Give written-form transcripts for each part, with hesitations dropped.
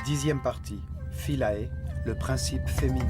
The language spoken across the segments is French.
10e partie, Philae, le principe féminin.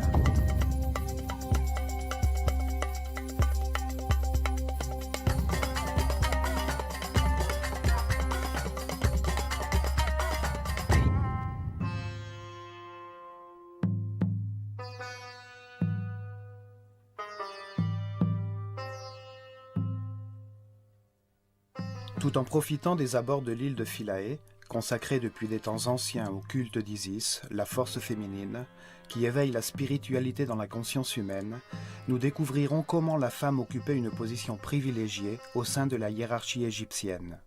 Tout en profitant des abords de l'île de Philae, consacrée depuis des temps anciens au culte d'Isis, la force féminine, qui éveille la spiritualité dans la conscience humaine, nous découvrirons comment la femme occupait une position privilégiée au sein de la hiérarchie égyptienne.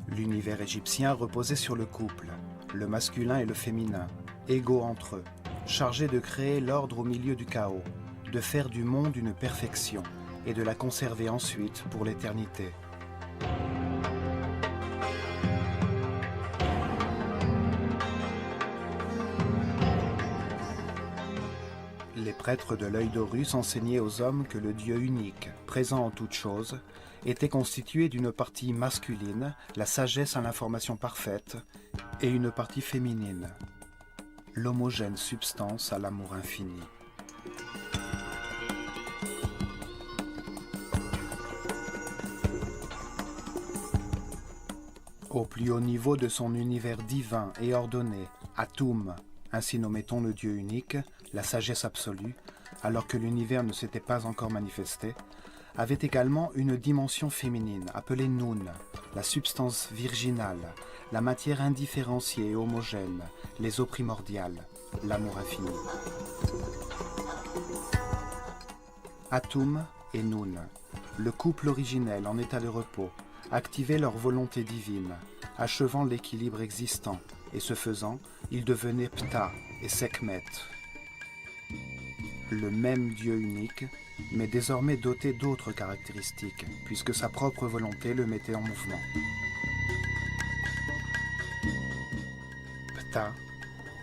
L'univers égyptien reposait sur le couple, le masculin et le féminin, égaux entre eux, chargés de créer l'ordre au milieu du chaos, de faire du monde une perfection et de la conserver ensuite pour l'éternité. Les prêtres de l'œil d'Horus enseignaient aux hommes que le Dieu unique, présent en toutes choses, était constitué d'une partie masculine, la sagesse à l'information parfaite, et une partie féminine, l'homogène substance à l'amour infini. Au plus haut niveau de son univers divin et ordonné, Atum, ainsi nommait-on le Dieu unique, la sagesse absolue, alors que l'univers ne s'était pas encore manifesté, avait également une dimension féminine appelée Nun, la substance virginale, la matière indifférenciée et homogène, les eaux primordiales, l'amour infini. Atum et Nun, le couple originel en état de repos, activaient leur volonté divine, achevant l'équilibre existant, et ce faisant, ils devenaient Ptah et Sekhmet. Le même Dieu unique, mais désormais doté d'autres caractéristiques, puisque sa propre volonté le mettait en mouvement. Ptah,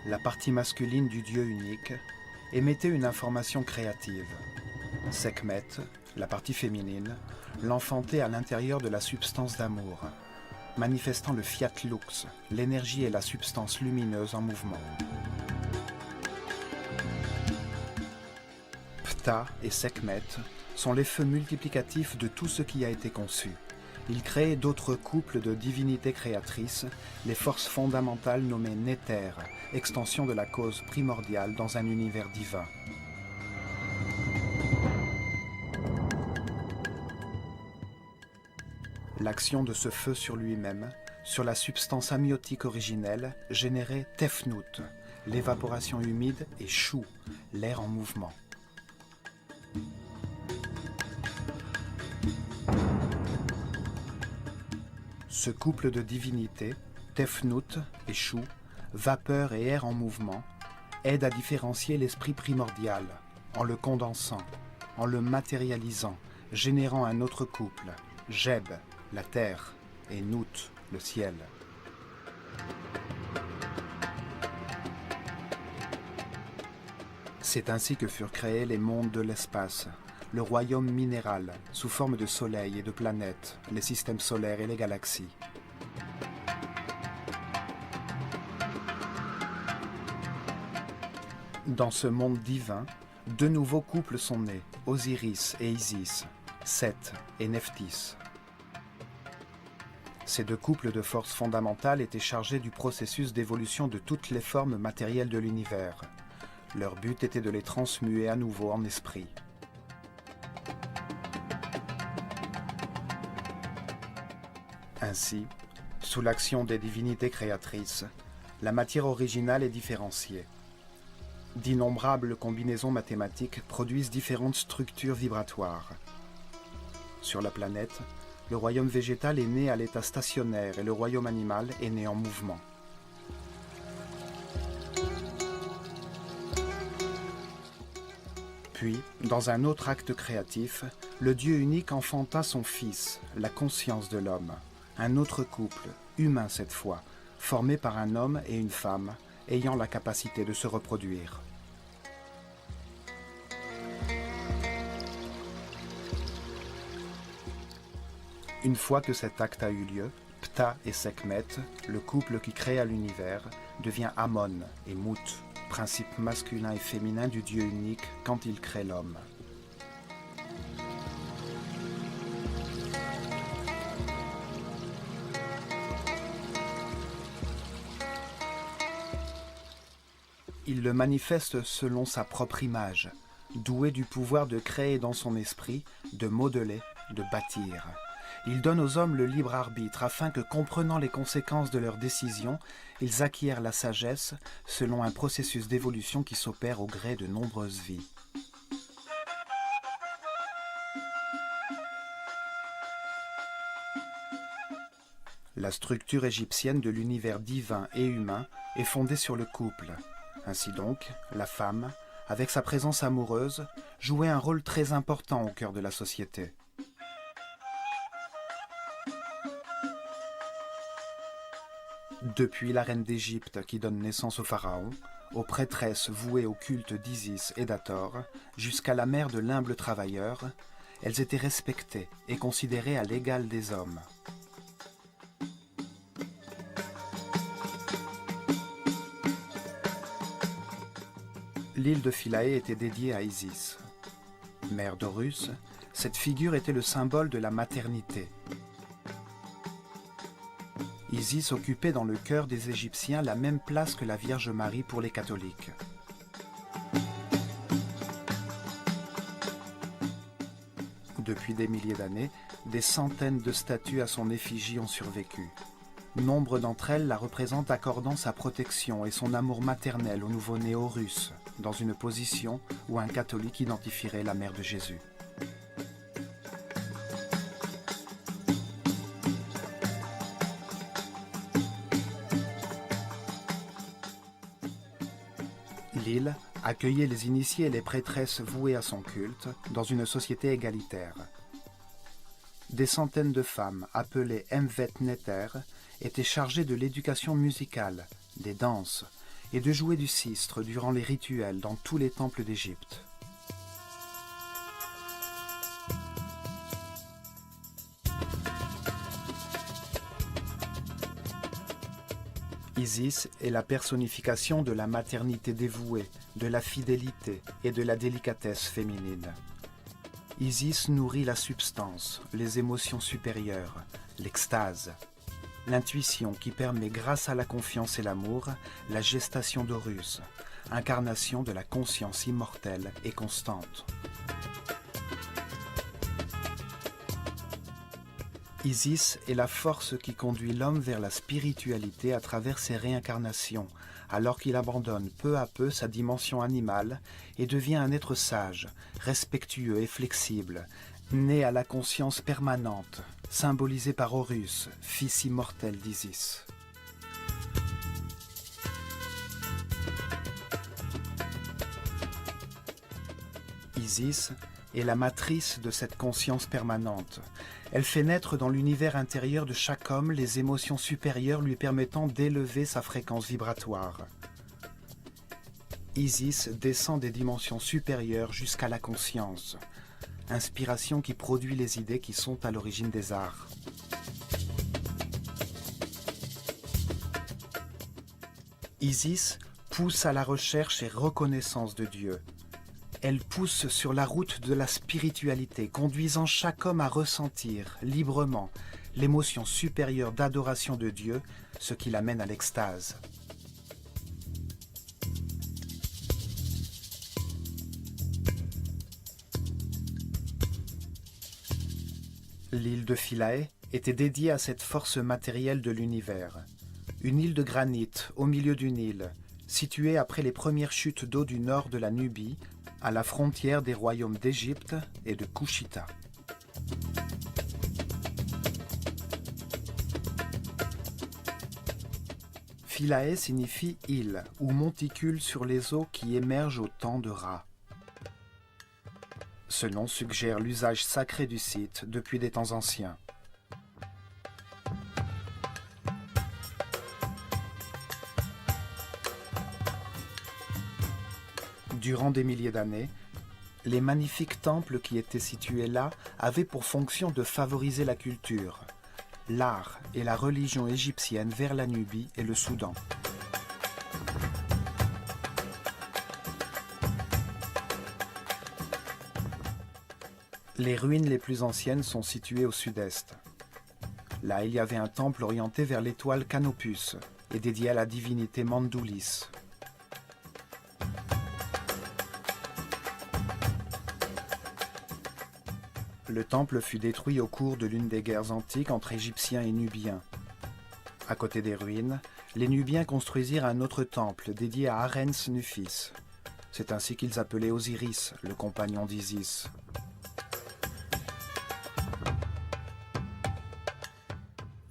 la partie masculine du Dieu unique, émettait une information créative. Sekhmet, la partie féminine, l'enfantait à l'intérieur de la substance d'amour, manifestant le fiat lux, l'énergie et la substance lumineuse en mouvement. Ptah et Sekhmet sont les feux multiplicatifs de tout ce qui a été conçu. Ils créaient d'autres couples de divinités créatrices, les forces fondamentales nommées Néter, extension de la cause primordiale dans un univers divin. L'action de ce feu sur lui-même, sur la substance amniotique originelle, générait Tefnut, l'évaporation humide, et Shu, l'air en mouvement. Ce couple de divinités, Tefnut et Shu, vapeur et air en mouvement, aide à différencier l'esprit primordial, en le condensant, en le matérialisant, générant un autre couple, Geb, la terre, et Nut, le ciel. C'est ainsi que furent créés les mondes de l'espace, le royaume minéral, sous forme de soleil et de planètes, les systèmes solaires et les galaxies. Dans ce monde divin, deux nouveaux couples sont nés, Osiris et Isis, Seth et Nephthys. Ces deux couples de forces fondamentales étaient chargés du processus d'évolution de toutes les formes matérielles de l'univers. Leur but était de les transmuer à nouveau en esprit. Ainsi, sous l'action des divinités créatrices, la matière originale est différenciée. D'innombrables combinaisons mathématiques produisent différentes structures vibratoires. Sur la planète, le royaume végétal est né à l'état stationnaire et le royaume animal est né en mouvement. Puis, dans un autre acte créatif, le Dieu unique enfanta son Fils, la conscience de l'homme, un autre couple, humain cette fois, formé par un homme et une femme, ayant la capacité de se reproduire. Une fois que cet acte a eu lieu, Ptah et Sekhmet, le couple qui créa l'univers, devient Amon et Mut, principe masculin et féminin du Dieu unique quand il crée l'homme. Il le manifeste selon sa propre image, doué du pouvoir de créer dans son esprit, de modeler, de bâtir. Il donne aux hommes le libre arbitre afin que, comprenant les conséquences de leurs décisions, ils acquièrent la sagesse selon un processus d'évolution qui s'opère au gré de nombreuses vies. La structure égyptienne de l'univers divin et humain est fondée sur le couple. Ainsi donc, la femme, avec sa présence amoureuse, jouait un rôle très important au cœur de la société. Depuis la reine d'Égypte qui donne naissance au pharaon, aux prêtresses vouées au culte d'Isis et d'Hathor, jusqu'à la mère de l'humble travailleur, elles étaient respectées et considérées à l'égal des hommes. L'île de Philae était dédiée à Isis. Mère d'Horus, cette figure était le symbole de la maternité. Isis occupait dans le cœur des Égyptiens la même place que la Vierge Marie pour les catholiques. Depuis des milliers d'années, des centaines de statues à son effigie ont survécu. Nombre d'entre elles la représentent accordant sa protection et son amour maternel au nouveau-né Horus, dans une position où un catholique identifierait la mère de Jésus. L'île accueillait les initiés et les prêtresses vouées à son culte dans une société égalitaire. Des centaines de femmes, appelées Mvet Neter, étaient chargées de l'éducation musicale, des danses et de jouer du sistre durant les rituels dans tous les temples d'Égypte. Isis est la personnification de la maternité dévouée, de la fidélité et de la délicatesse féminine. Isis nourrit la substance, les émotions supérieures, l'extase, l'intuition qui permet, grâce à la confiance et l'amour, la gestation d'Horus, incarnation de la conscience immortelle et constante. Isis est la force qui conduit l'homme vers la spiritualité à travers ses réincarnations, alors qu'il abandonne peu à peu sa dimension animale et devient un être sage, respectueux et flexible, né à la conscience permanente, symbolisé par Horus, fils immortel d'Isis. Isis est la matrice de cette conscience permanente. Elle fait naître dans l'univers intérieur de chaque homme les émotions supérieures lui permettant d'élever sa fréquence vibratoire. Isis descend des dimensions supérieures jusqu'à la conscience, inspiration qui produit les idées qui sont à l'origine des arts. Isis pousse à la recherche et reconnaissance de Dieu. Elle pousse sur la route de la spiritualité, conduisant chaque homme à ressentir librement l'émotion supérieure d'adoration de Dieu, ce qui l'amène à l'extase. L'île de Philae était dédiée à cette force matérielle de l'univers. Une île de granit au milieu du Nil, située après les premières chutes d'eau du nord de la Nubie, à la frontière des royaumes d'Égypte et de Couchita. Philae signifie île ou monticule sur les eaux qui émergent au temps de Ra. Ce nom suggère l'usage sacré du site depuis des temps anciens. Durant des milliers d'années, Les magnifiques temples qui étaient situés là avaient pour fonction de favoriser la culture, l'art et la religion égyptienne vers la Nubie et le Soudan. Les ruines les plus anciennes sont situées au sud-est. Là, il y avait un temple orienté vers l'étoile Canopus et dédié à la divinité Mandoulis. Le temple fut détruit au cours de l'une des guerres antiques entre Égyptiens et Nubiens. À côté des ruines, les Nubiens construisirent un autre temple dédié à Arens Nufis. C'est ainsi qu'ils appelaient Osiris, le compagnon d'Isis.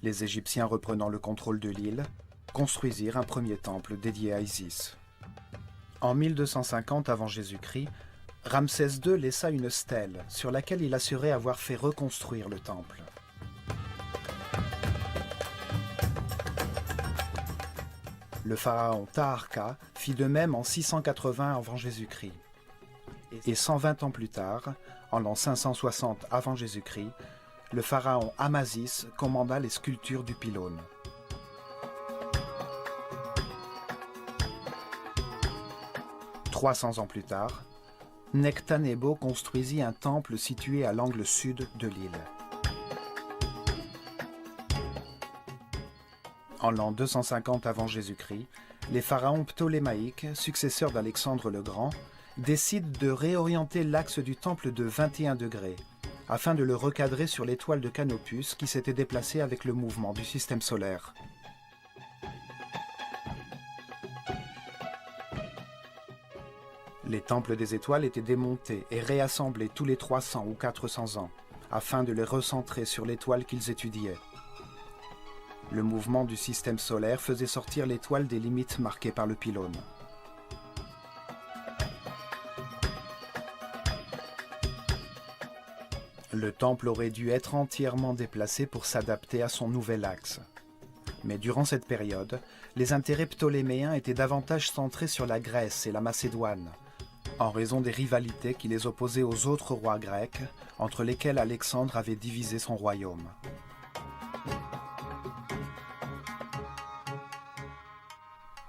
Les Égyptiens, reprenant le contrôle de l'île, construisirent un premier temple dédié à Isis. En 1250 avant Jésus-Christ, Ramsès II laissa une stèle sur laquelle il assurait avoir fait reconstruire le temple. Le pharaon Taharqa fit de même en 680 avant Jésus-Christ. Et 120 ans plus tard, en l'an 560 avant Jésus-Christ, le pharaon Amasis commanda les sculptures du pylône. « 300 ans plus tard, Nectanebo construisit un temple situé à l'angle sud de l'île. En l'an 250 avant Jésus-Christ, les pharaons ptolémaïques, successeurs d'Alexandre le Grand, décident de réorienter l'axe du temple de 21 degrés, afin de le recadrer sur l'étoile de Canopus qui s'était déplacée avec le mouvement du système solaire. Les temples des étoiles étaient démontés et réassemblés tous les 300 ou 400 ans, afin de les recentrer sur l'étoile qu'ils étudiaient. Le mouvement du système solaire faisait sortir l'étoile des limites marquées par le pylône. Le temple aurait dû être entièrement déplacé pour s'adapter à son nouvel axe. Mais durant cette période, les intérêts ptoléméens étaient davantage centrés sur la Grèce et la Macédoine, en raison des rivalités qui les opposaient aux autres rois grecs, entre lesquels Alexandre avait divisé son royaume.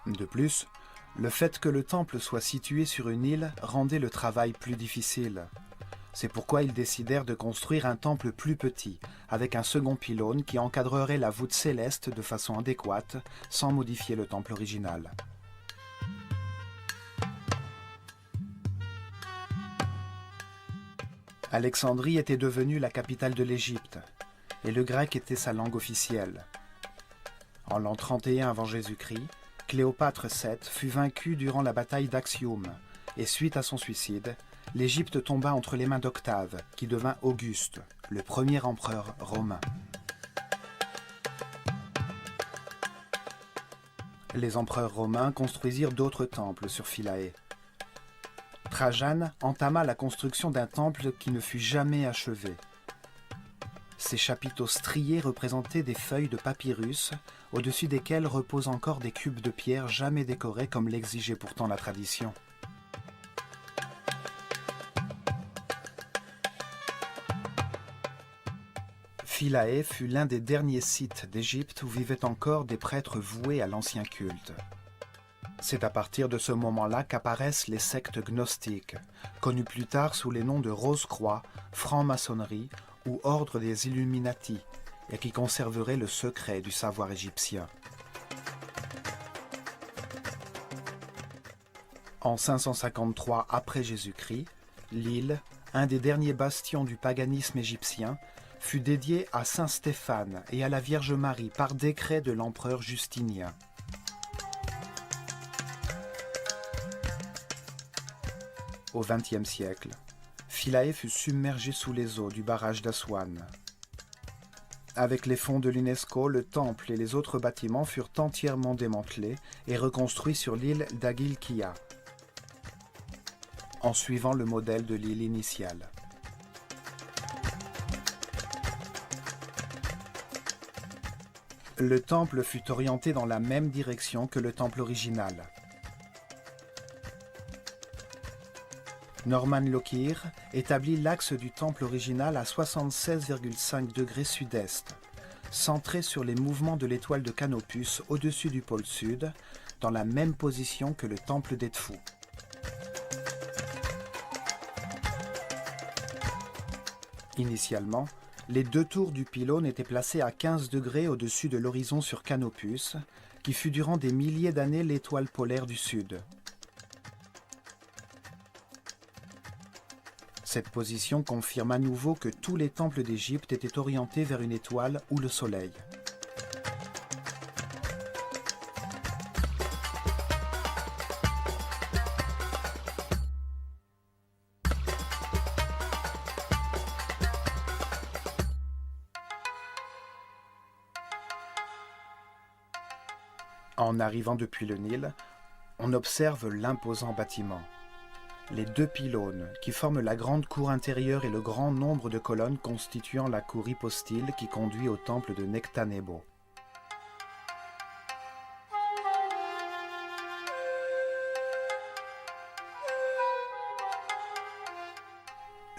De plus, le fait que le temple soit situé sur une île rendait le travail plus difficile. C'est pourquoi ils décidèrent de construire un temple plus petit, avec un second pylône qui encadrerait la voûte céleste de façon adéquate, sans modifier le temple original. Alexandrie était devenue la capitale de l'Égypte, et le grec était sa langue officielle. En l'an 31 avant Jésus-Christ, Cléopâtre VII fut vaincue durant la bataille d'Actium, et suite à son suicide, l'Égypte tomba entre les mains d'Octave, qui devint Auguste, le premier empereur romain. Les empereurs romains construisirent d'autres temples sur Philae. Trajan entama la construction d'un temple qui ne fut jamais achevé. Ses chapiteaux striés représentaient des feuilles de papyrus, au-dessus desquelles reposent encore des cubes de pierre jamais décorés comme l'exigeait pourtant la tradition. Philae fut l'un des derniers sites d'Égypte où vivaient encore des prêtres voués à l'ancien culte. C'est à partir de ce moment-là qu'apparaissent les sectes gnostiques, connues plus tard sous les noms de Rose-Croix, franc-maçonnerie ou ordre des Illuminati, et qui conserveraient le secret du savoir égyptien. En 553 après Jésus-Christ, l'île, un des derniers bastions du paganisme égyptien, fut dédiée à saint Stéphane et à la Vierge Marie par décret de l'empereur Justinien. Au XXe siècle, Philae fut submergée sous les eaux du barrage d'Aswan. Avec les fonds de l'UNESCO, le temple et les autres bâtiments furent entièrement démantelés et reconstruits sur l'île d'Agilkia, en suivant le modèle de l'île initiale. Le temple fut orienté dans la même direction que le temple original. Norman Lockyer établit l'axe du temple original à 76,5 degrés sud-est, centré sur les mouvements de l'étoile de Canopus au-dessus du pôle sud, dans la même position que le temple d'Edfu. Initialement, les deux tours du pylône étaient placées à 15 degrés au-dessus de l'horizon sur Canopus, qui fut durant des milliers d'années l'étoile polaire du Sud. Cette position confirme à nouveau que tous les temples d'Égypte étaient orientés vers une étoile ou le soleil. En arrivant depuis le Nil, on observe l'imposant bâtiment. Les deux pylônes qui forment la grande cour intérieure et le grand nombre de colonnes constituant la cour hypostyle qui conduit au temple de Nectanebo.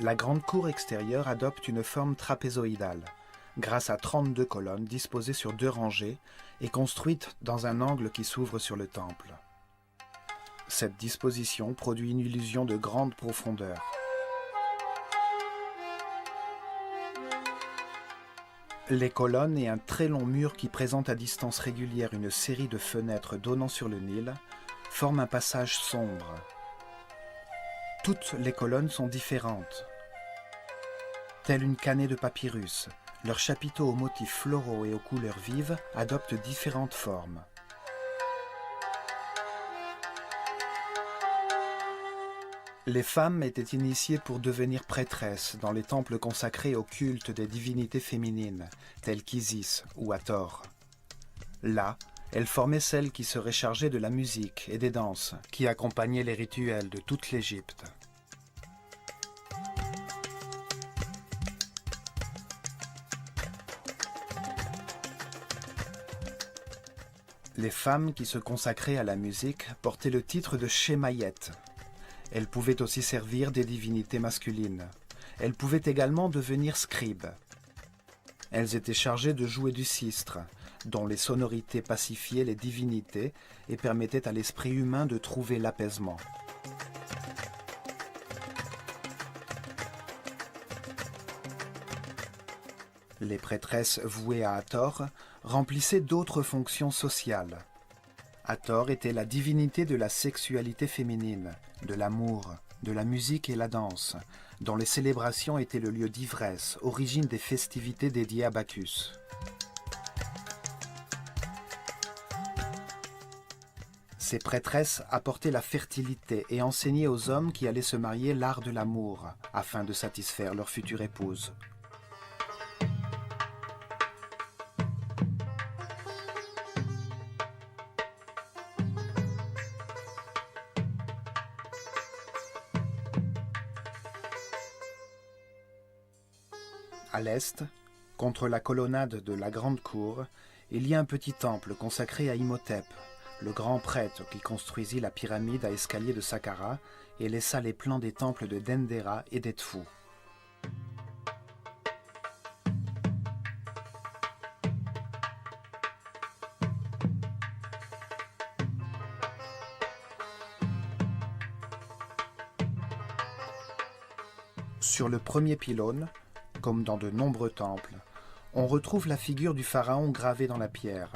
La grande cour extérieure adopte une forme trapézoïdale, grâce à 32 colonnes disposées sur deux rangées et construites dans un angle qui s'ouvre sur le temple. Cette disposition produit une illusion de grande profondeur. Les colonnes et un très long mur qui présente à distance régulière une série de fenêtres donnant sur le Nil forment un passage sombre. Toutes les colonnes sont différentes. Telle une canée de papyrus, leurs chapiteaux aux motifs floraux et aux couleurs vives adoptent différentes formes. Les femmes étaient initiées pour devenir prêtresses dans les temples consacrés au culte des divinités féminines, telles qu'Isis ou Hathor. Là, elles formaient celles qui seraient chargées de la musique et des danses, qui accompagnaient les rituels de toute l'Égypte. Les femmes qui se consacraient à la musique portaient le titre de Shemayet. Elles pouvaient aussi servir des divinités masculines. Elles pouvaient également devenir scribes. Elles étaient chargées de jouer du sistre, dont les sonorités pacifiaient les divinités et permettaient à l'esprit humain de trouver l'apaisement. Les prêtresses vouées à Hathor remplissaient d'autres fonctions sociales. Hathor était la divinité de la sexualité féminine, de l'amour, de la musique et la danse, dont les célébrations étaient le lieu d'ivresse, origine des festivités dédiées à Bacchus. Ces prêtresses apportaient la fertilité et enseignaient aux hommes qui allaient se marier l'art de l'amour, afin de satisfaire leur future épouse. À l'est, contre la colonnade de la grande cour, il y a un petit temple consacré à Imhotep, le grand prêtre qui construisit la pyramide à escalier de Saqqara et laissa les plans des temples de Dendera et d'Edfu. Sur le premier pylône, comme dans de nombreux temples, on retrouve la figure du pharaon gravée dans la pierre.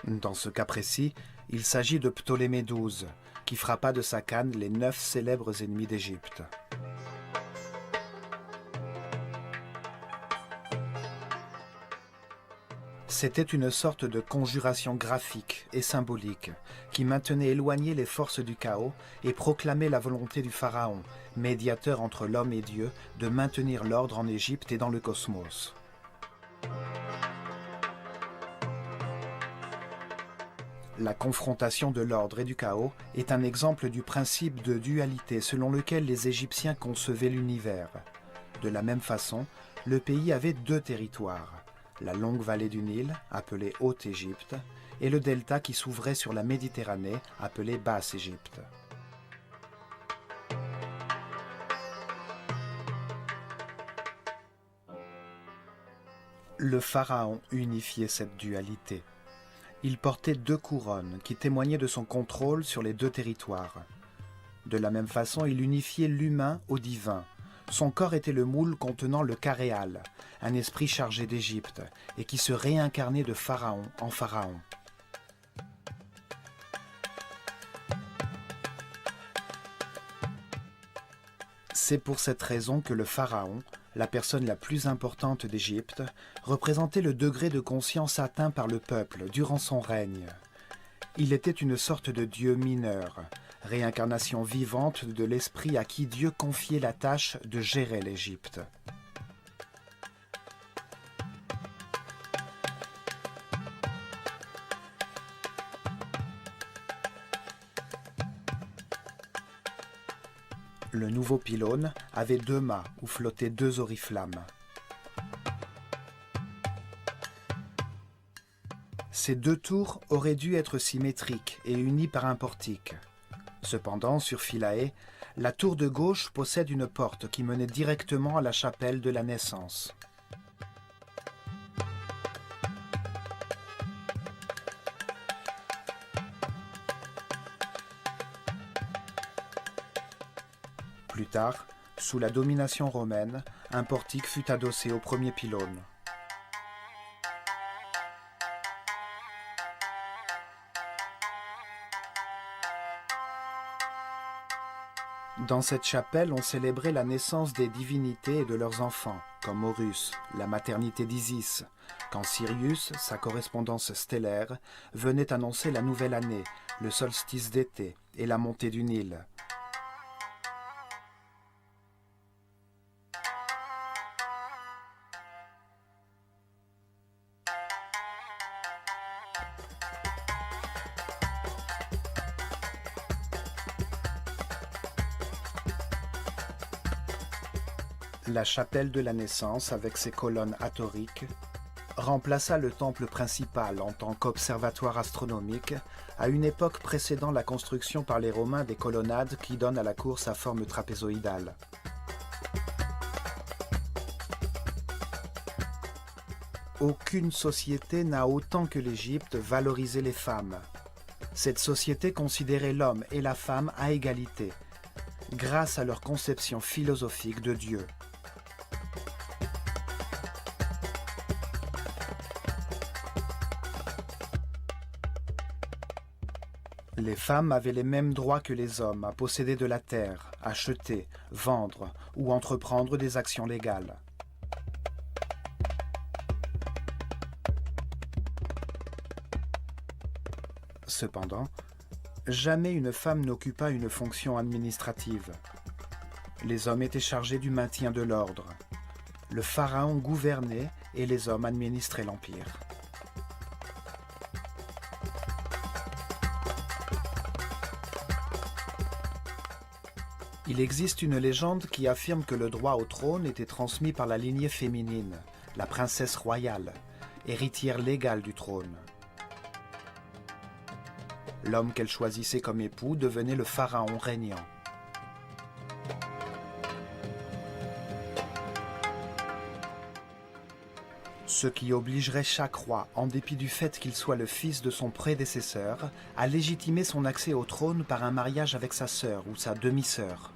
Dans ce cas précis, il s'agit de Ptolémée XII, qui frappa de sa canne les 9 célèbres ennemis d'Égypte. C'était une sorte de conjuration graphique et symbolique qui maintenait éloignées les forces du chaos et proclamait la volonté du pharaon, médiateur entre l'homme et Dieu, de maintenir l'ordre en Égypte et dans le cosmos. La confrontation de l'ordre et du chaos est un exemple du principe de dualité selon lequel les Égyptiens concevaient l'univers. De la même façon, le pays avait 2 territoires. La longue vallée du Nil, appelée Haute-Égypte, et le delta qui s'ouvrait sur la Méditerranée, appelé Basse-Égypte. Le pharaon unifiait cette dualité. Il portait 2 couronnes qui témoignaient de son contrôle sur les 2 territoires. De la même façon, il unifiait l'humain au divin. Son corps était le moule contenant le Karéal, un esprit chargé d'Égypte, et qui se réincarnait de pharaon en pharaon. C'est pour cette raison que le pharaon, la personne la plus importante d'Égypte, représentait le degré de conscience atteint par le peuple durant son règne. Il était une sorte de dieu mineur, réincarnation vivante de l'esprit à qui Dieu confiait la tâche de gérer l'Égypte. Le nouveau pylône avait 2 mâts où flottaient 2 oriflammes. Ces 2 tours auraient dû être symétriques et unies par un portique. Cependant, sur Philae, la tour de gauche possède une porte qui menait directement à la chapelle de la naissance. Plus tard, sous la domination romaine, un portique fut adossé au premier pylône. Dans cette chapelle, on célébrait la naissance des divinités et de leurs enfants, comme Horus, la maternité d'Isis, quand Sirius, sa correspondance stellaire, venait annoncer la nouvelle année, le solstice d'été et la montée du Nil. La chapelle de la naissance, avec ses colonnes atoriques, remplaça le temple principal en tant qu'observatoire astronomique à une époque précédant la construction par les Romains des colonnades qui donnent à la cour sa forme trapézoïdale. Aucune société n'a autant que l'Égypte valorisé les femmes. Cette société considérait l'homme et la femme à égalité, grâce à leur conception philosophique de Dieu. Les femmes avaient les mêmes droits que les hommes à posséder de la terre, acheter, vendre ou entreprendre des actions légales. Cependant, jamais une femme n'occupa une fonction administrative. Les hommes étaient chargés du maintien de l'ordre. Le pharaon gouvernait et les hommes administraient l'empire. Il existe une légende qui affirme que le droit au trône était transmis par la lignée féminine, la princesse royale, héritière légale du trône. L'homme qu'elle choisissait comme époux devenait le pharaon régnant. Ce qui obligerait chaque roi, en dépit du fait qu'il soit le fils de son prédécesseur, à légitimer son accès au trône par un mariage avec sa sœur ou sa demi-sœur.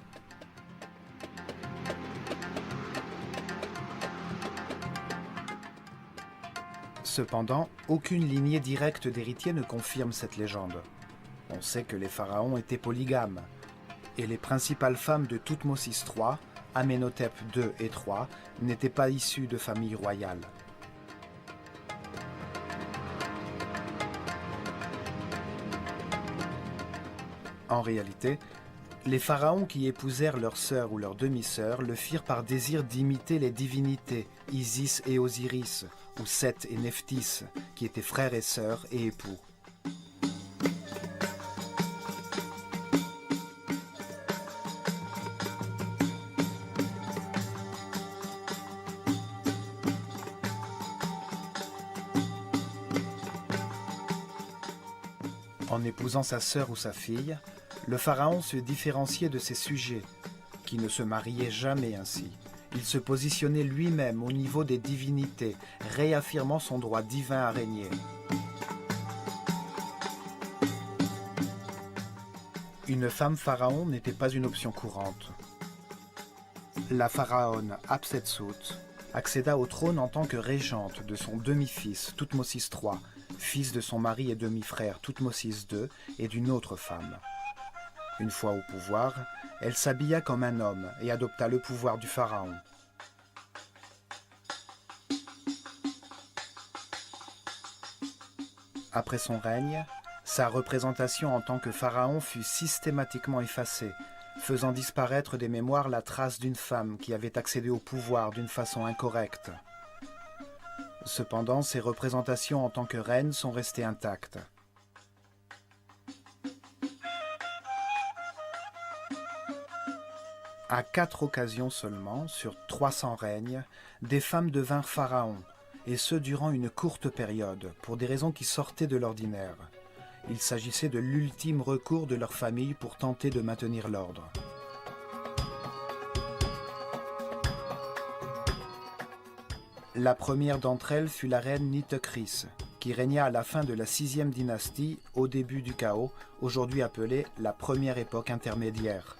Cependant, aucune lignée directe d'héritiers ne confirme cette légende. On sait que les pharaons étaient polygames, et les principales femmes de Thoutmôsis III, Amenhotep II et III, n'étaient pas issues de familles royales. En réalité, les pharaons qui épousèrent leur sœur ou leur demi-sœur le firent par désir d'imiter les divinités Isis et Osiris, ou Seth et Nephthys, qui étaient frères et sœurs et époux. En épousant sa sœur ou sa fille, le pharaon se différenciait de ses sujets, qui ne se mariaient jamais ainsi, Il se positionnait lui-même au niveau des divinités, réaffirmant son droit divin à régner. Une femme pharaon n'était pas une option courante. La pharaone Hatshepsut accéda au trône en tant que régente de son demi-fils Thoutmôsis III, fils de son mari et demi-frère Thoutmôsis II et d'une autre femme. Une fois au pouvoir, elle s'habilla comme un homme et adopta le pouvoir du pharaon. Après son règne, sa représentation en tant que pharaon fut systématiquement effacée, faisant disparaître des mémoires la trace d'une femme qui avait accédé au pouvoir d'une façon incorrecte. Cependant, ses représentations en tant que reine sont restées intactes. À 4 occasions seulement, sur 300 règnes, des femmes devinrent pharaons, et ce durant une courte période, pour des raisons qui sortaient de l'ordinaire. Il s'agissait de l'ultime recours de leur famille pour tenter de maintenir l'ordre. La première d'entre elles fut la reine Nitocris, qui régna à la fin de la 6e dynastie, au début du chaos, aujourd'hui appelée la première époque intermédiaire.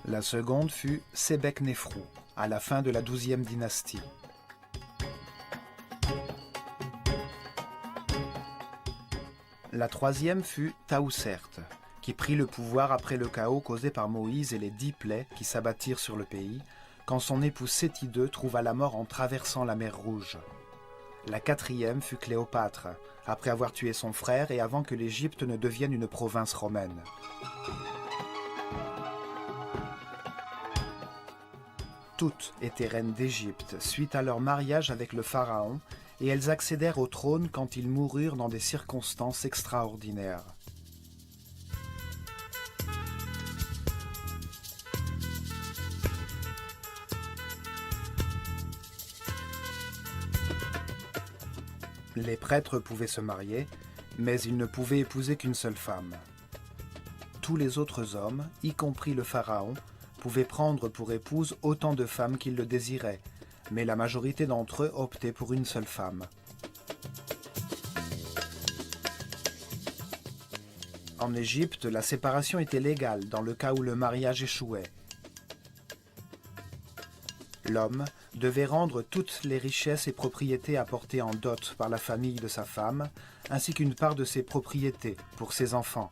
La seconde fut Sebeknefrou, à la fin de la 12e dynastie. La troisième fut Taousert, qui prit le pouvoir après le chaos causé par Moïse et les 10 plaies qui s'abattirent sur le pays, quand son époux Séti II trouva la mort en traversant la mer Rouge. La quatrième fut Cléopâtre, après avoir tué son frère et avant que l'Égypte ne devienne une province romaine. Toutes étaient reines d'Égypte suite à leur mariage avec le pharaon, et elles accédèrent au trône quand ils moururent dans des circonstances extraordinaires. Les prêtres pouvaient se marier, mais ils ne pouvaient épouser qu'une seule femme. Tous les autres hommes, y compris le pharaon, pouvaient prendre pour épouse autant de femmes qu'ils le désiraient, mais la majorité d'entre eux optaient pour une seule femme. En Égypte, la séparation était légale dans le cas où le mariage échouait. L'homme devait rendre toutes les richesses et propriétés apportées en dot par la famille de sa femme, ainsi qu'une part de ses propriétés pour ses enfants.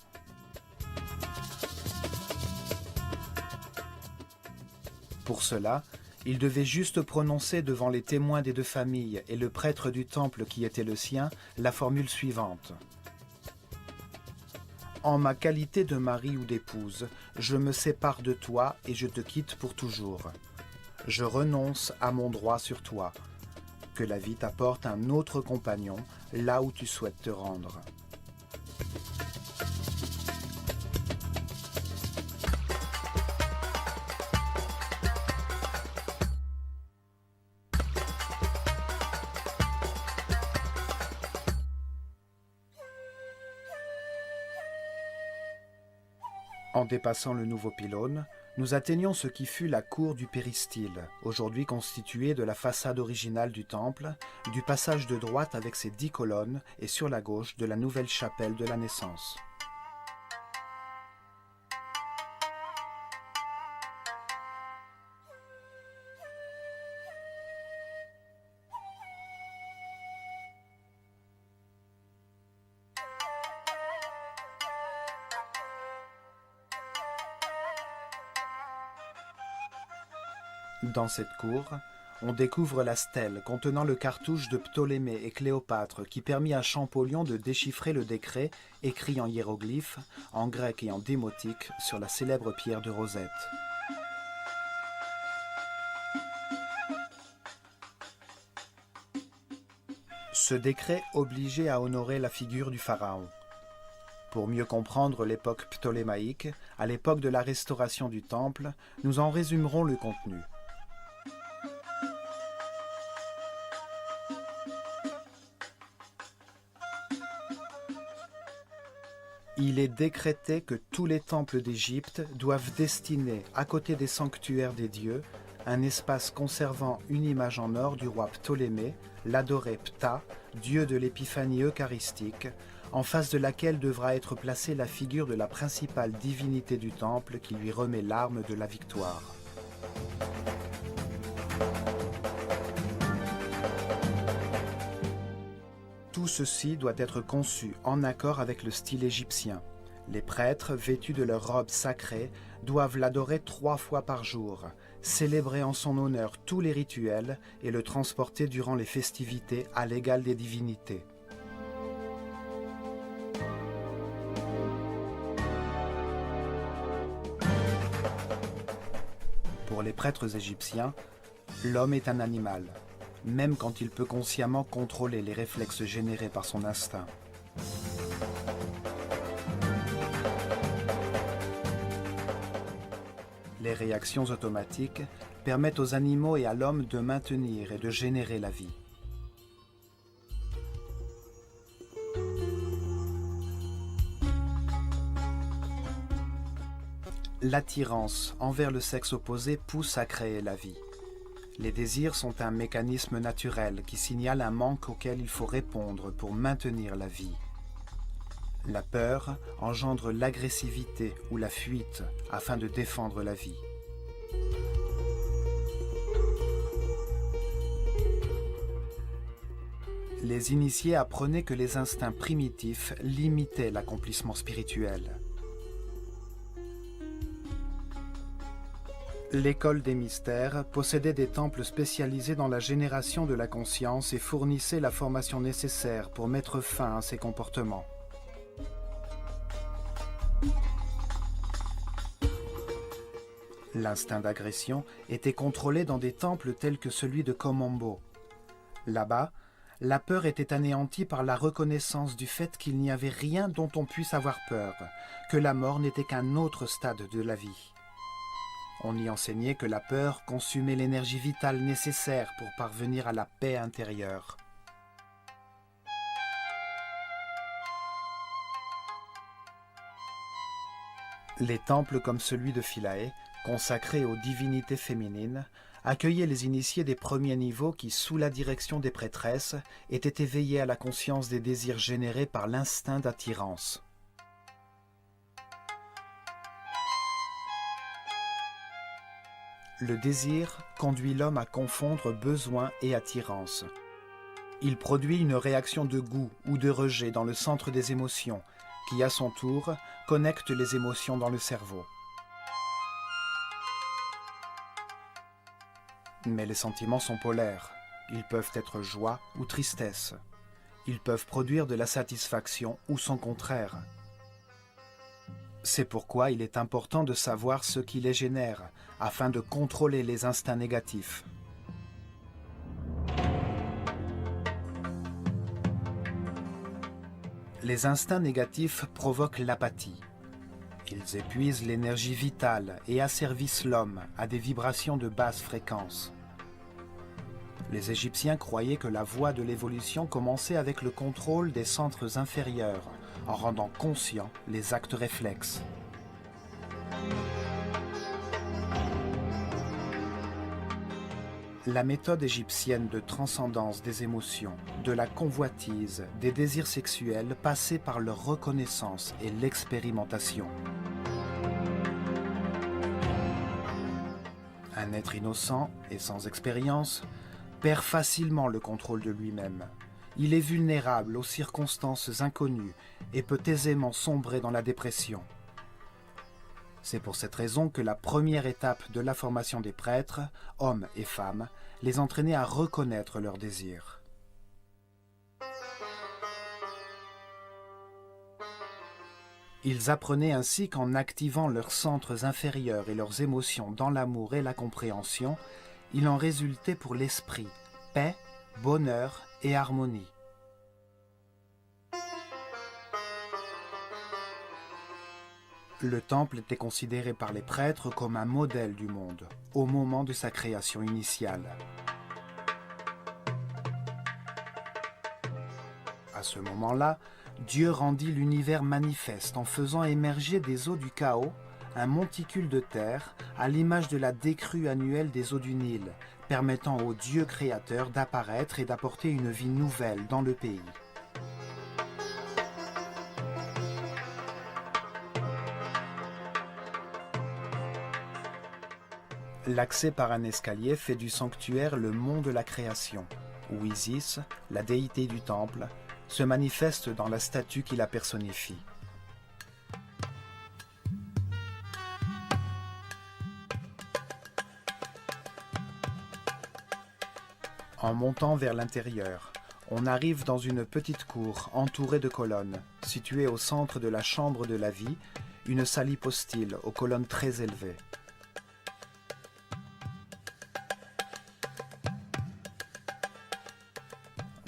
Pour cela, il devait juste prononcer devant les témoins des deux familles et le prêtre du temple qui était le sien la formule suivante. En ma qualité de mari ou d'épouse, je me sépare de toi et je te quitte pour toujours. Je renonce à mon droit sur toi. Que la vie t'apporte un autre compagnon là où tu souhaites te rendre. En dépassant le nouveau pylône, nous atteignons ce qui fut la cour du péristyle, aujourd'hui constituée de la façade originale du temple, du passage de droite avec ses 10 colonnes et sur la gauche de la nouvelle chapelle de la Naissance. Dans cette cour, on découvre la stèle contenant le cartouche de Ptolémée et Cléopâtre qui permit à Champollion de déchiffrer le décret écrit en hiéroglyphes, en grec et en démotique sur la célèbre pierre de Rosette. Ce décret obligeait à honorer la figure du pharaon. Pour mieux comprendre l'époque ptolémaïque, à l'époque de la restauration du temple, nous en résumerons le contenu. Il est décrété que tous les temples d'Égypte doivent destiner, à côté des sanctuaires des dieux, un espace conservant une image en or du roi Ptolémée, l'adoré Ptah, dieu de l'épiphanie eucharistique, en face de laquelle devra être placée la figure de la principale divinité du temple qui lui remet l'arme de la victoire. Tout ceci doit être conçu en accord avec le style égyptien. Les prêtres, vêtus de leurs robes sacrées, doivent l'adorer 3 fois par jour, célébrer en son honneur tous les rituels et le transporter durant les festivités à l'égal des divinités. Pour les prêtres égyptiens, l'homme est un animal, même quand il peut consciemment contrôler les réflexes générés par son instinct. Les réactions automatiques permettent aux animaux et à l'homme de maintenir et de générer la vie. L'attirance envers le sexe opposé pousse à créer la vie. Les désirs sont un mécanisme naturel qui signale un manque auquel il faut répondre pour maintenir la vie. La peur engendre l'agressivité ou la fuite afin de défendre la vie. Les initiés apprenaient que les instincts primitifs limitaient l'accomplissement spirituel. L'école des mystères possédait des temples spécialisés dans la génération de la conscience et fournissait la formation nécessaire pour mettre fin à ces comportements. L'instinct d'agression était contrôlé dans des temples tels que celui de Komombo. Là-bas, la peur était anéantie par la reconnaissance du fait qu'il n'y avait rien dont on puisse avoir peur, que la mort n'était qu'un autre stade de la vie. On y enseignait que la peur consumait l'énergie vitale nécessaire pour parvenir à la paix intérieure. Les temples comme celui de Philae, consacrés aux divinités féminines, accueillaient les initiés des premiers niveaux qui, sous la direction des prêtresses, étaient éveillés à la conscience des désirs générés par l'instinct d'attirance. Le désir conduit l'homme à confondre besoin et attirance. Il produit une réaction de goût ou de rejet dans le centre des émotions, qui à son tour connecte les émotions dans le cerveau. Mais les sentiments sont polaires. Ils peuvent être joie ou tristesse. Ils peuvent produire de la satisfaction ou son contraire. C'est pourquoi il est important de savoir ce qui les génère, afin de contrôler les instincts négatifs. Les instincts négatifs provoquent l'apathie. Ils épuisent l'énergie vitale et asservissent l'homme à des vibrations de basse fréquence. Les Égyptiens croyaient que la voie de l'évolution commençait avec le contrôle des centres inférieurs, en rendant conscients les actes réflexes. La méthode égyptienne de transcendance des émotions, de la convoitise, des désirs sexuels passait par leur reconnaissance et l'expérimentation. Un être innocent et sans expérience perd facilement le contrôle de lui-même. Il est vulnérable aux circonstances inconnues et peut aisément sombrer dans la dépression. C'est pour cette raison que la première étape de la formation des prêtres, hommes et femmes, les entraînait à reconnaître leurs désirs. Ils apprenaient ainsi qu'en activant leurs centres inférieurs et leurs émotions dans l'amour et la compréhension, il en résultait pour l'esprit paix, bonheur et harmonie. Le temple était considéré par les prêtres comme un modèle du monde, au moment de sa création initiale. À ce moment-là, Dieu rendit l'univers manifeste en faisant émerger des eaux du chaos un monticule de terre à l'image de la décrue annuelle des eaux du Nil, permettant au Dieu créateur d'apparaître et d'apporter une vie nouvelle dans le pays. L'accès par un escalier fait du sanctuaire le mont de la création, où Isis, la déité du temple, se manifeste dans la statue qui la personnifie. En montant vers l'intérieur, on arrive dans une petite cour entourée de colonnes, située au centre de la chambre de la vie, une salle hypostyle aux colonnes très élevées.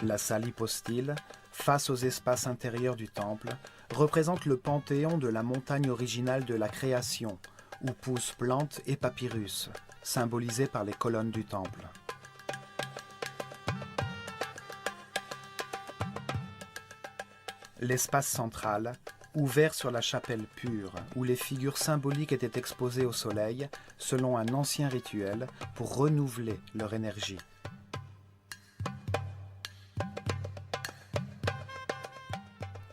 La salle hypostyle, face aux espaces intérieurs du temple, représente le panthéon de la montagne originale de la création, où poussent plantes et papyrus, symbolisés par les colonnes du temple. L'espace central, ouvert sur la chapelle pure, où les figures symboliques étaient exposées au soleil, selon un ancien rituel, pour renouveler leur énergie.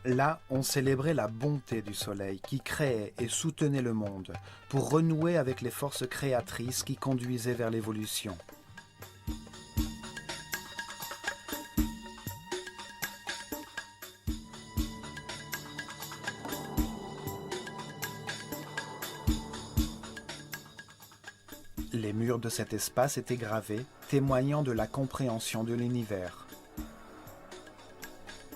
Là, on célébrait la bonté du soleil qui créait et soutenait le monde, pour renouer avec les forces créatrices qui conduisaient vers l'évolution. Les murs de cet espace étaient gravés, témoignant de la compréhension de l'univers.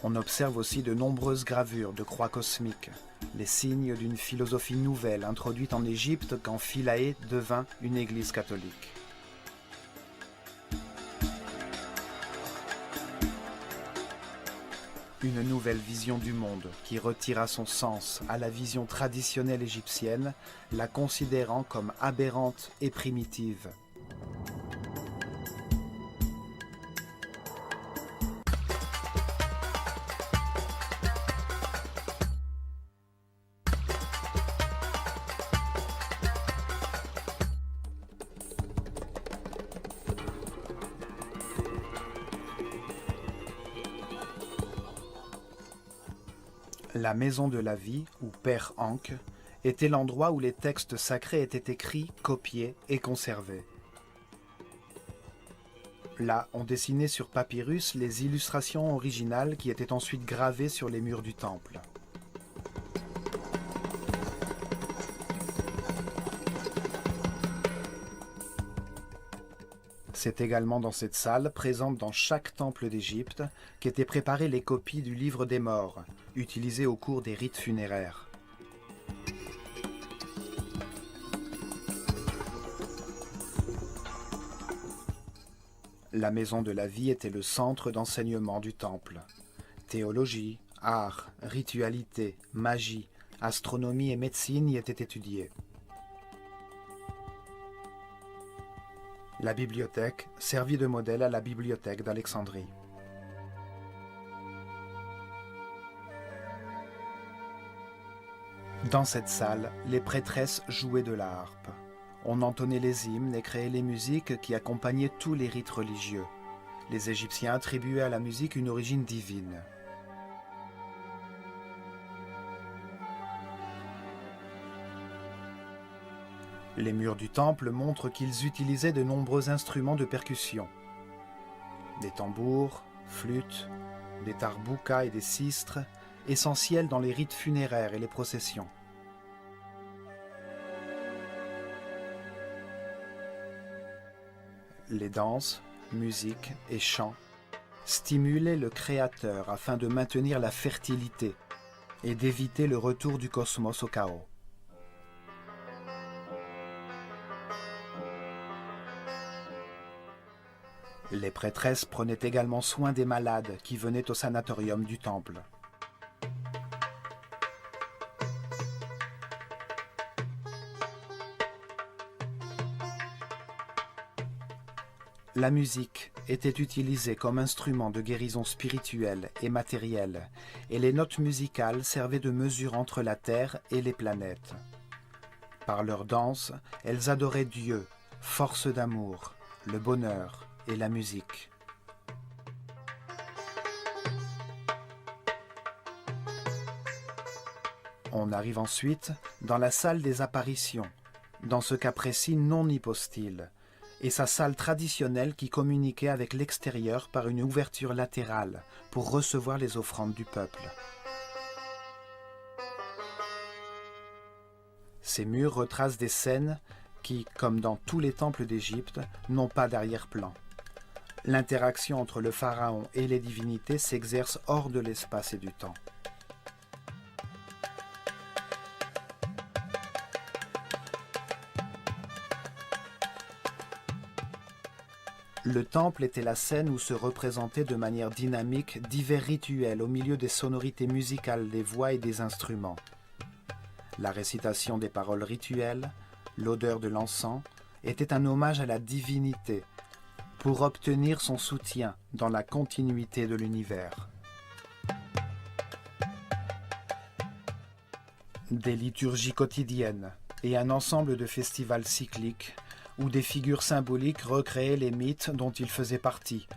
On observe aussi de nombreuses gravures de croix cosmiques, les signes d'une philosophie nouvelle introduite en Égypte quand Philae devint une église catholique. Une nouvelle vision du monde qui retira son sens à la vision traditionnelle égyptienne, la considérant comme aberrante et primitive. La maison de la vie, ou Père Ankh, était l'endroit où les textes sacrés étaient écrits, copiés et conservés. Là, on dessinait sur papyrus les illustrations originales qui étaient ensuite gravées sur les murs du temple. C'est également dans cette salle, présente dans chaque temple d'Égypte, qu'étaient préparées les copies du livre des morts, utilisées au cours des rites funéraires. La maison de la vie était le centre d'enseignement du temple. Théologie, art, ritualité, magie, astronomie et médecine y étaient étudiées. La bibliothèque servit de modèle à la bibliothèque d'Alexandrie. Dans cette salle, les prêtresses jouaient de la harpe. On entonnait les hymnes et créait les musiques qui accompagnaient tous les rites religieux. Les Égyptiens attribuaient à la musique une origine divine. Les murs du temple montrent qu'ils utilisaient de nombreux instruments de percussion. Des tambours, flûtes, des tarboukas et des sistres, essentiels dans les rites funéraires et les processions. Les danses, musiques et chants stimulaient le créateur afin de maintenir la fertilité et d'éviter le retour du cosmos au chaos. Les prêtresses prenaient également soin des malades qui venaient au sanatorium du temple. La musique était utilisée comme instrument de guérison spirituelle et matérielle, et les notes musicales servaient de mesure entre la terre et les planètes. Par leur danse, elles adoraient Dieu, force d'amour, le bonheur et la musique. On arrive ensuite dans la salle des apparitions, dans ce cas précis non hypostyle, et sa salle traditionnelle qui communiquait avec l'extérieur par une ouverture latérale pour recevoir les offrandes du peuple. Ces murs retracent des scènes qui, comme dans tous les temples d'Égypte, n'ont pas d'arrière-plan. L'interaction entre le pharaon et les divinités s'exerce hors de l'espace et du temps. Le temple était la scène où se représentaient de manière dynamique divers rituels au milieu des sonorités musicales des voix et des instruments. La récitation des paroles rituelles, l'odeur de l'encens, était un hommage à la divinité pour obtenir son soutien dans la continuité de l'univers. Des liturgies quotidiennes et un ensemble de festivals cycliques où des figures symboliques recréaient les mythes dont ils faisaient partie,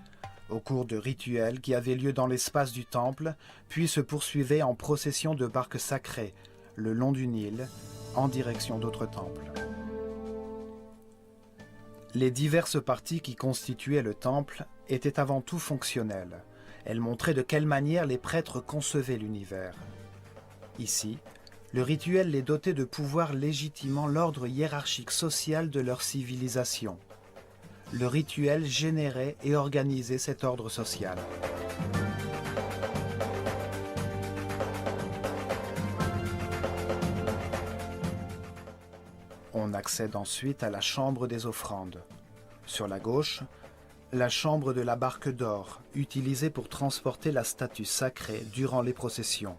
au cours de rituels qui avaient lieu dans l'espace du temple, puis se poursuivaient en procession de barques sacrées, le long du Nil, en direction d'autres temples. Les diverses parties qui constituaient le temple étaient avant tout fonctionnelles. Elles montraient de quelle manière les prêtres concevaient l'univers. Ici, le rituel les dotait de pouvoir légitimant l'ordre hiérarchique social de leur civilisation. Le rituel générait et organisait cet ordre social. On accède ensuite à la chambre des offrandes. Sur la gauche, la chambre de la barque d'or, utilisée pour transporter la statue sacrée durant les processions.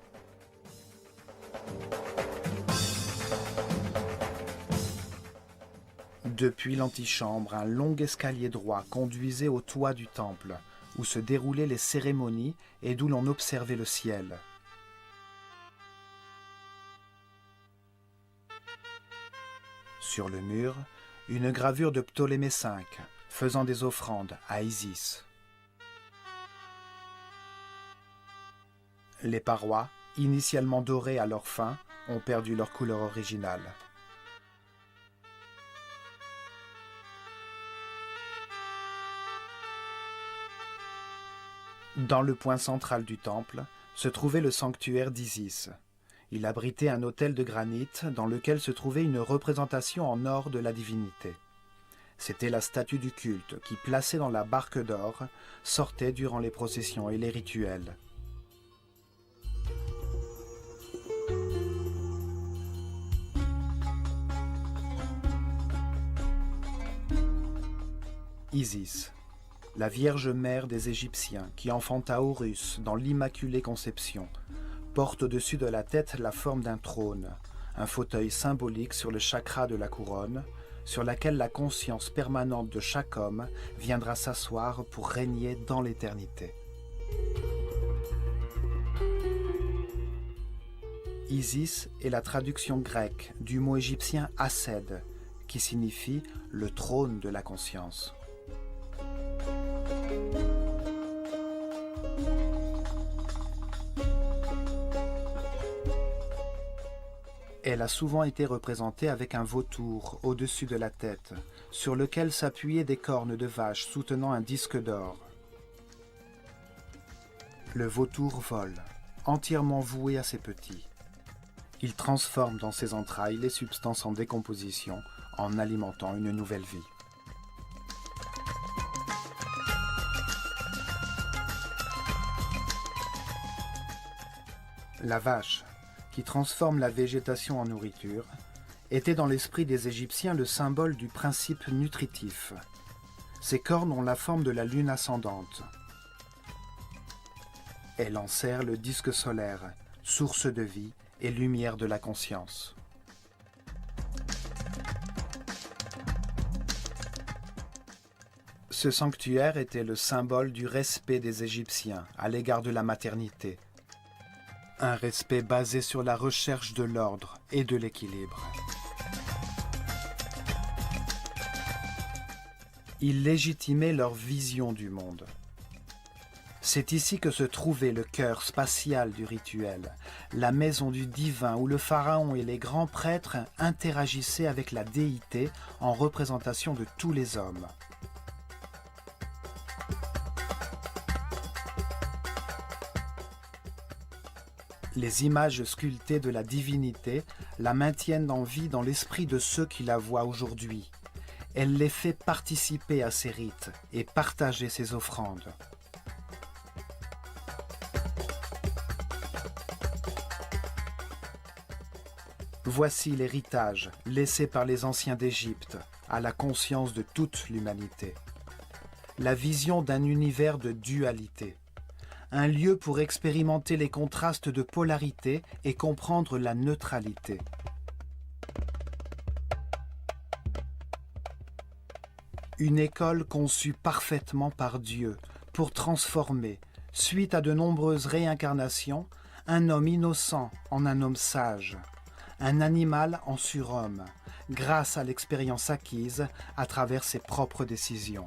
Depuis l'antichambre, un long escalier droit conduisait au toit du temple, où se déroulaient les cérémonies et d'où l'on observait le ciel. Sur le mur, une gravure de Ptolémée V, faisant des offrandes à Isis. Les parois, initialement dorées à leur fin, ont perdu leur couleur originale. Dans le point central du temple se trouvait le sanctuaire d'Isis. Il abritait un autel de granit dans lequel se trouvait une représentation en or de la divinité. C'était la statue du culte qui, placée dans la barque d'or, sortait durant les processions et les rituels. Isis, la Vierge Mère des Égyptiens qui enfanta Horus dans l'Immaculée Conception, porte au-dessus de la tête la forme d'un trône, un fauteuil symbolique sur le chakra de la couronne, sur laquelle la conscience permanente de chaque homme viendra s'asseoir pour régner dans l'éternité. Isis est la traduction grecque du mot égyptien Assed, qui signifie le trône de la conscience. Elle a souvent été représentée avec un vautour au-dessus de la tête, sur lequel s'appuyaient des cornes de vache soutenant un disque d'or. Le vautour vole, entièrement voué à ses petits. Il transforme dans ses entrailles les substances en décomposition en alimentant une nouvelle vie. La vache, qui transforme la végétation en nourriture, était dans l'esprit des Égyptiens le symbole du principe nutritif. Ses cornes ont la forme de la lune ascendante. Elle enserre le disque solaire, source de vie et lumière de la conscience. Ce Ce sanctuaire était le symbole du respect des Égyptiens à l'égard de la maternité. Un respect basé sur la recherche de l'ordre et de l'équilibre. Il légitimait leur vision du monde. C'est ici que se trouvait le cœur spatial du rituel, la maison du divin où le pharaon et les grands prêtres interagissaient avec la déité en représentation de tous les hommes. Les images sculptées de la divinité la maintiennent en vie dans l'esprit de ceux qui la voient aujourd'hui. Elle les fait participer à ses rites et partager ses offrandes. Voici l'héritage laissé par les anciens d'Égypte à la conscience de toute l'humanité. La vision d'un univers de dualité. Un lieu pour expérimenter les contrastes de polarité et comprendre la neutralité. Une école conçue parfaitement par Dieu pour transformer, suite à de nombreuses réincarnations, un homme innocent en un homme sage, un animal en surhomme, grâce à l'expérience acquise à travers ses propres décisions.